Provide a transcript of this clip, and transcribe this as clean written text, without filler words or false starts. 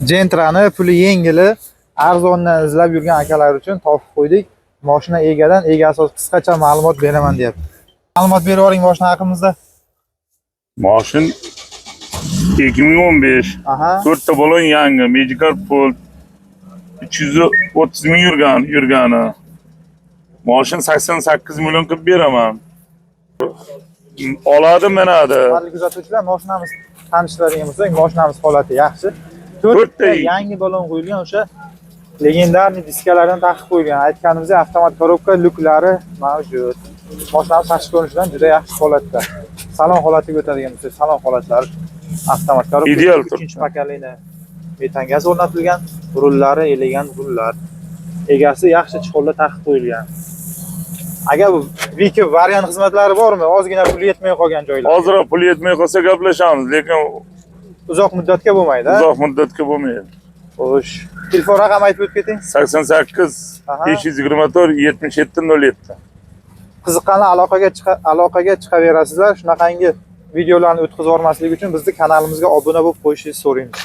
Gentrani puli yengili, arzondan izlab yurgan akalar uchun topib qo'ydik. Mashina egadan egasi qisqacha ma'lumot beraman deyapti. Ma'lumot berib yuboring mashina haqimizda. Mashin 2015. Aha. 4 ta balon yangi, Magical Pult 330 ming yurgani. Mashin 88 million qilib beraman. Oladi menadi. Hali kuzatuvchilar, mashinamiz tanishtiradigan bo'lsak, mashinamiz holati yaxshi. 4 ta yangi balon qo'yilgan, o'sha legendarniy diskalardan taqib qo'yilgan. Aytganimizdek, avtomat korobka lyuklari mavjud. Mashinamiz tashqi ko'rinishidan juda yaxshi holatda. Salon holatiga o'tadigan bo'lsak, salon holatlari avtomat korobka Ideal 3-pakalining metan gaz o'rnatilgan, rullari elegant rullar. Egasi yaxshi chiqolda taqib qo'yilgan. Agar bu Viki variant xizmatlari bormi? Ozgina pul yetmay qolgan joylar. Ozroq pul yetmay qolsa gaplashamiz, lekin Uzoq muddatga bo'lmaydi. uzoq muddatga bo'lmaydi. Xo'sh, telefon raqami aytib o'tib keting. 88 524 7707. Qiziqqanlar aloqaga chiqaverasizlar. Shunaqangi videolarni o'tkazib yubormaslik uchun bizni kanalimizga obuna bo'lib qo'yishingizni so'raymiz.